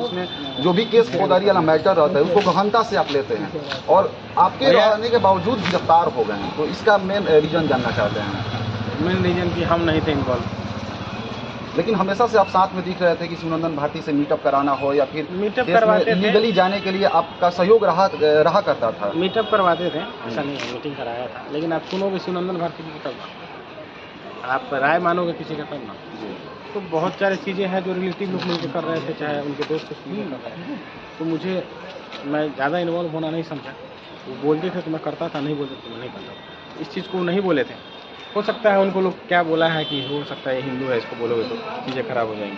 उसमें जो भी केस फौजदारी वाला मैटर रहता है उसको गहनता से आप लेते हैं और आपके रहने के बावजूद गिरफ्तार हो गए हैं, तो इसका मेन रीजन जानना चाहते हैं। मेन रीजन कि हम नहीं थे इन्वॉल्व। लेकिन हमेशा से आप साथ में दिख रहे थे कि शिवनंदन भारती से मीटअप कराना हो या फिर मीटअप करवाते थे, लीगली जाने के लिए आपका सहयोग रहा करता था। मीटअप करवाते थे, ऐसा नहीं है, मीटिंग कराया था। लेकिन आप सुनोगे शिवनंदन भारती की तब आप राय मानोगे किसी का तब ना। तो बहुत सारी चीज़ें हैं जो रिलेटिव लोग मिलकर कर रहे थे, चाहे उनके दोस्त मिलकर कर रहे थे। तो मैं ज़्यादा इन्वॉल्व होना नहीं समझा। वो बोलते थे तो मैं करता था, नहीं बोलते तो मैं नहीं करता। इस चीज़ को नहीं बोले थे। हो सकता है उनको लोग क्या बोला है कि हो सकता है हिंदू है, इसको बोलोगे तो चीज़ें खराब हो जाएंगी,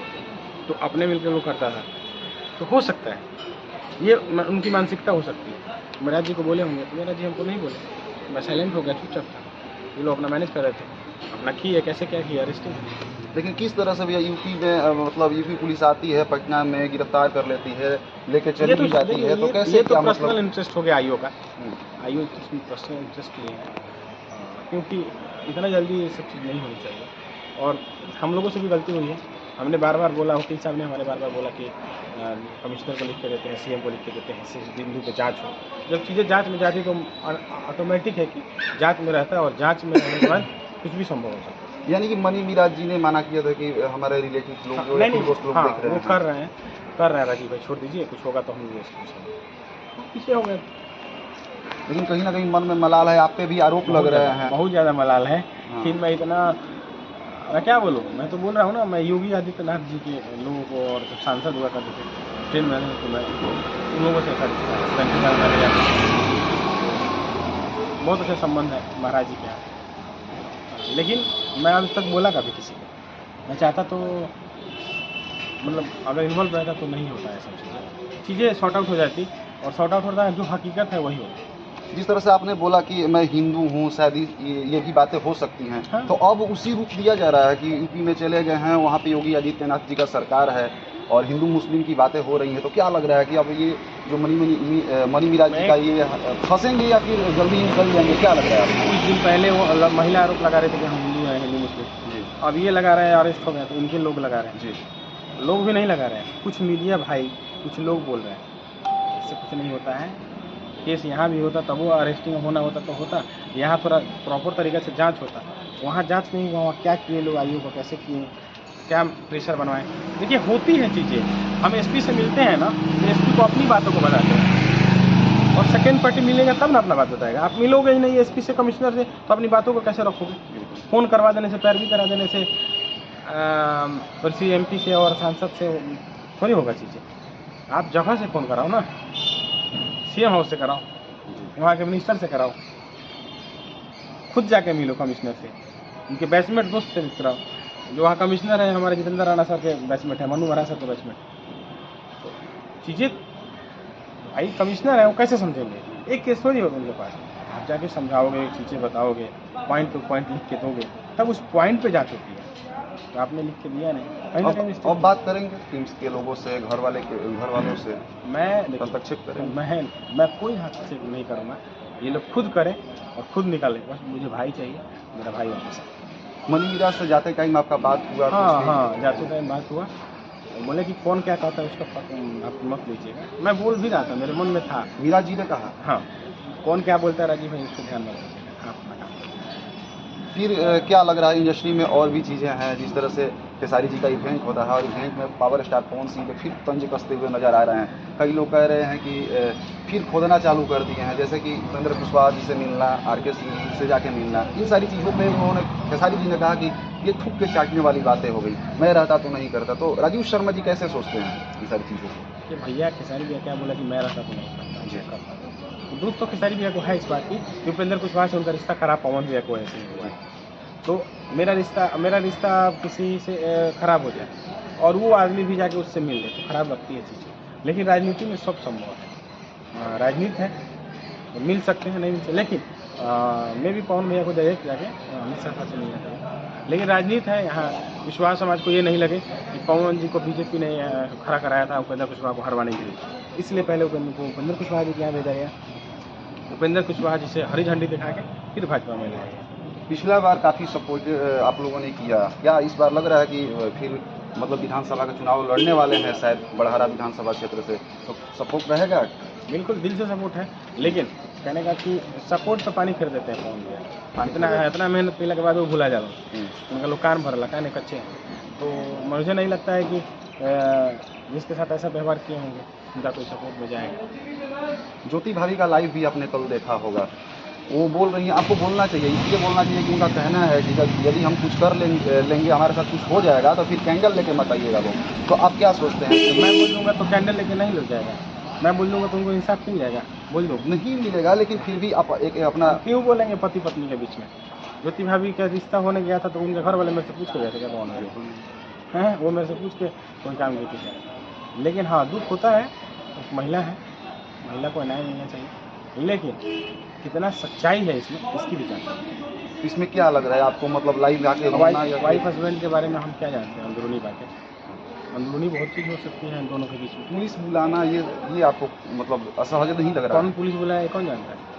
तो अपने मिलकर वो करता था। तो हो सकता है ये उनकी मानसिकता हो सकती है। महाराज जी को बोले होंगे तो महाराज जी हमको नहीं बोले, मैं साइलेंट हो गया, चुपचाप था। ये लोग अपना मैनेज कर रहे थे, अपना किए, कैसे क्या किया, अरेस्टिंग। लेकिन किस तरह से भैया यूपी में मतलब यूपी पुलिस आती है, पटना में गिरफ्तार कर लेती है, लेके चली भी जाती है, तो कैसे? ये तो पर्सनल इंटरेस्ट हो गया आईओ का। आईओ इसमें पर्सनल इंटरेस्ट लिए हैं, क्योंकि इतना जल्दी ये सब चीज़ नहीं होनी चाहिए। और हम लोगों से भी गलती हुई है। हमने बार बार बोला, वकील साहब ने हमारे बार बार बोला कि कमिश्नर को लिख के देते हैं, सीएम को लिख के देते हैं, इस बिंदु पे जांच हो। जब चीज़ें जांच में जाती तो ऑटोमेटिक है कि जांच में रहता है और जांच में रहने के बाद कुछ भी संभव हो सकता है। यानी कि मनी मिराज जी ने माना किया था कि हमारे रिलेटिव लोग जो नहीं, दोस्त लोग देख रहे हैं, वो कर रहे हैं राजीव भाई, छोड़ दीजिए, कुछ होगा तो हम पीछे हो गए। लेकिन कहीं ना कहीं मन में मलाल है, आप पे भी आरोप लग रहे हैं। बहुत ज़्यादा मलाल है। फिर मैं इतना मैं क्या बोलूँ, मैं तो बोल रहा हूँ ना, मैं योगी आदित्यनाथ जी के लोगों को और जब सांसद हुआ करते थे ट्रेन में तो मैं उन लोगों से बहुत अच्छा संबंध है महाराज जी के यहाँ। लेकिन मैं अभी तक बोला कभी किसी को, मैं चाहता तो मतलब अगर इन्वॉल्व रहता तो नहीं होता है, सब चीज़ें सॉर्ट आउट हो जाती, और सॉर्ट आउट होता है जो हकीकत है वही होती है। जिस तरह से आपने बोला कि मैं हिंदू हूँ, शायद ये भी बातें हो सकती हैं। हाँ। तो अब उसी रूप दिया जा रहा है कि यूपी में चले गए हैं, वहाँ पे योगी आदित्यनाथ जी का सरकार है और हिंदू मुस्लिम की बातें हो रही हैं, तो क्या लग रहा है कि अब ये जो मनी मिराज जी का ये फंसेंगे या फिर जल्दी निकल जाएंगे, क्या लग रहा है आपको? कुछ दिन पहले वो महिला आरोप लगा रहे थे कि हम हिंदू हैं, हिंदू मुस्लिम जी, अब ये लगा रहे हैं अरेस्ट हो गए तो इनके लोग लगा रहे हैं जी। लोग भी नहीं लगा रहे हैं, कुछ मीडिया भाई, कुछ लोग बोल रहे हैं, इससे कुछ नहीं होता है। केस यहाँ भी होता तब वो अरेस्टिंग होना होता तो होता, यहाँ थोड़ा प्रॉपर तरीके से जांच होता, वहाँ जांच नहीं हुआ। वहाँ क्या किए लोग, आईओ को कैसे किए, क्या प्रेशर बनवाएं। देखिए होती हैं चीज़ें, हम एसपी से मिलते हैं ना, तो एसपी को अपनी बातों को बताते हैं, और सेकेंड पार्टी मिलेगा तब ना अपना बात बताएगा। आप मिलोगे ही नहीं एसपी से, कमिश्नर से, तो अपनी बातों को कैसे रखोगे? फ़ोन करवा देने से, पैरवी करा देने से, एमपी से और सांसद से थोड़ी होगा चीज़ें। आप जगह से फ़ोन कराओ ना, सीएम हाउस से कराओ, वहाँ के मिनिस्टर से कराओ, खुद जाके मिलो कमिश्नर से, उनके बैचमेट दोस्त से कराओ। जो वहाँ कमिश्नर है हमारे जितेंद्र राणा सर के बैचमेट है, मनु वरा सर के बैचमेट। तो चीज़ें भाई कमिश्नर है, वो कैसे समझेंगे? एक केस थोड़ी होगा उनके पास। आप जाके समझाओगे, चीज़ें बताओगे, पॉइंट टू पॉइंट लिख के दोगे, तब उस पॉइंट पे जा चुकी है। तो आपने लिख के दिया नहीं। अब बात करेंगे टीम्स के लोगों से, घर वालों से, मैं हस्तक्षेप करेंगे। मैं कोई हस्तक्षेप नहीं करूँगा, ये लोग खुद करें और खुद निकालें। बस मुझे भाई चाहिए, मेरा भाई वापस है। मनी मिराज से जाते टाइम आपका बात हुआ? हाँ, जाते टाइम बात हुआ। बोले कि कौन क्या कहता है उसका आप मत लीजिएगा। मैं बोल भी रहा था, मेरे मन में था। मिराज जी ने कहा हाँ, कौन क्या बोलता है राजीव भाई, उसको ध्यान में रखिएगा। फिर क्या लग रहा है इंडस्ट्री में और भी चीज़ें हैं, जिस तरह से खेसारी जी का इवेंट होता है और इवेंट में पावर स्टार पवन सिंह पे फिर तंज कसते हुए नजर आ रहे हैं। कई लोग कह रहे हैं कि फिर खोदना चालू कर दिए हैं, जैसे कि उपेंद्र कुशवाहा जी से मिलना, आर.के. सिंह से जाके मिलना, इन सारी चीज़ों पे उन्होंने, खेसारी जी ने कहा कि ये थूक के चाटने वाली बातें हो गई, मैं रहता तो नहीं करता। तो राजीव शर्मा जी कैसे सोचते हैं इन सारी चीज़ों को? कि भैया खेसारी भैया क्या बोला कि मैं रहता तो नहीं करता। दुख तो खेसारी भैया को है इस बात की, उपेंद्र कुशवाहा से उनका रिश्ता खराब पवन भैया को ऐसे ही हुआ है। तो मेरा रिश्ता किसी से ख़राब हो जाए और वो आदमी भी जाके उससे मिल ले तो ख़राब लगती है चीज़ें। लेकिन राजनीति में सब संभव है, राजनीति है, तो मिल सकते हैं, नहीं मिल सकते। लेकिन मैं भी पवन भैया को डायरेक्ट जाके हमेशा से नहीं आता, लेकिन राजनीति है यहाँ। विश्वास समाज को ये नहीं लगे कि पवन जी को बीजेपी ने खड़ा कराया था उपेंद्र कुशवाहा को हरवाने के लिए, इसलिए पहले उपेंद्र कुशवाहा जी के यहाँ भेजा गया। उपेंद्र कुशवाहा जी से हरी झंडी दिखा के फिर भाजपा में लाया गया। पिछला बार काफ़ी सपोर्ट आप लोगों ने किया, क्या इस बार लग रहा है कि फिर मतलब विधानसभा का चुनाव लड़ने वाले हैं शायद बड़हरा विधानसभा क्षेत्र से, तो सपोर्ट रहेगा? बिल्कुल दिल से सपोर्ट है, लेकिन कहने का कि सपोर्ट तो पानी फेर देते हैं कौन दिया, इतना मेहनत पीने के बाद वो भुला जाओ, उनका लोग कान भर लगा नहीं कच्चे हैं। तो मुझे नहीं लगता है कि जिसके साथ ऐसा व्यवहार किए होंगे उनका कोई सपोर्ट में जाएगा। ज्योति भाभी का लाइव भी आपने कल देखा होगा, वो बोल रही हैं, आपको बोलना चाहिए, इसलिए बोलना चाहिए कि उनका कहना है कि यदि हम कुछ कर लेंगे हमारे साथ कुछ हो जाएगा तो फिर कैंडल लेके मत आइएगा वो। तो आप क्या सोचते हैं? मैं बोल दूँगा तो कैंडल लेके नहीं लग जाएगा, मैं बोल दूँगा तो उनको इंसाफ मिल जाएगा, बोल दो नहीं मिलेगा, लेकिन फिर भी आप एक अपना क्यों बोलेंगे पति पत्नी के बीच में? ज्योति भाभी का रिश्ता होने गया था तो उनके घर वाले मेरे से पूछ के गए थे क्या कौन है, वो मेरे से पूछ के कोई काम नहीं किया। लेकिन हाँ दुख होता है, एक महिला है, महिला को न्याय मिलना चाहिए, लेकिन कितना सच्चाई है इसमें इसकी भी जांच। इसमें क्या लग रहा है आपको, मतलब लाइव आके रोना या वाइफ हस्बैंड के बारे में हम क्या जानते हैं? अंदरूनी बातें, अंदरूनी बहुत चीज़ हो सकती है इन दोनों के बीच में। पुलिस बुलाना ये आपको मतलब असहज नहीं लग रहा? कौन पुलिस बुलाया है कौन जानता है?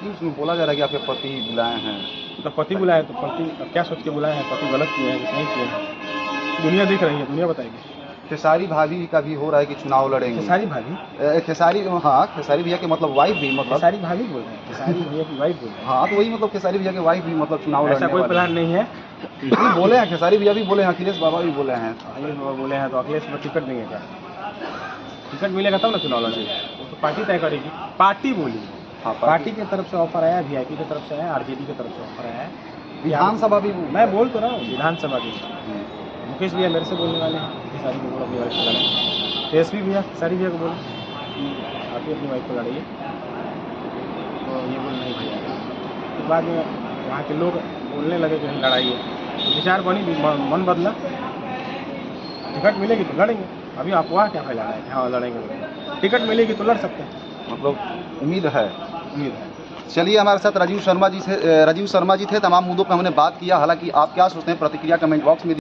उसमें बोला जा रहा है कि आपके पति बुलाए हैं। तो पति बुलाए तो पति क्या सोच के बुलाए हैं? पति गलत किए हैं कि सही किए हैं? दुनिया देख रही है, दुनिया बताएगी। खेसारी भाभी का भी हो रहा है कि चुनाव लड़ेंगे। खेसारी भाभी? खेसारी, हाँ खेसारी भैया के मतलब वाइफ भी, मतलब खेसारी भाभी बोल रहे हैं, खेसारी भैया की वाइफ बोल रहे हैं। हाँ तो वही मतलब खेसारी भैया के वाइफ भी मतलब चुनाव लड़ने ऐसा कोई प्लान नहीं है। इसलिए बोले हैं, खेसारी भैया भी बोले हैं, अखिलेश बाबा भी बोले हैं। अखिलेश बाबा बोले हैं तो अखिलेश में टिकट देंगे क्या? टिकट मिलेगा तब ना चुनाव लड़ेंगे, वो तो पार्टी तय करेगी। पार्टी बोली, हाँ पार्टी की तरफ से ऑफर आया, वीआईपी की तरफ से आया, आरजेडी की तरफ से ऑफर आया है। विधानसभा भी मैं बोल तो रहा हूँ विधानसभा की। मुकेश भैया मेरे से बोलने वाले हैं खेसारी को बोलो अपनी वाइफ को लड़े, तेजस्वी भैया खेसारी भैया को बोलो कि आप ही अपनी वाइफ को लड़ाइए, तो ये बोल नहीं भैया। तो बाद में वहाँ के लोग बोलने लगे कि नहीं लड़ाइए, तो विचार बनी, मन बदला, टिकट मिलेगी तो लड़ेंगे। अभी अफवाह क्या फैलाना है कि हाँ लड़ेंगे, टिकट मिलेगी तो लड़ सकते हैं, मतलब उम्मीद है। उम्मीद है। चलिए हमारे साथ राजीव शर्मा जी थे, तमाम मुद्दों पर हमने बात किया। हालांकि आप क्या सोचते हैं प्रतिक्रिया कमेंट बॉक्स में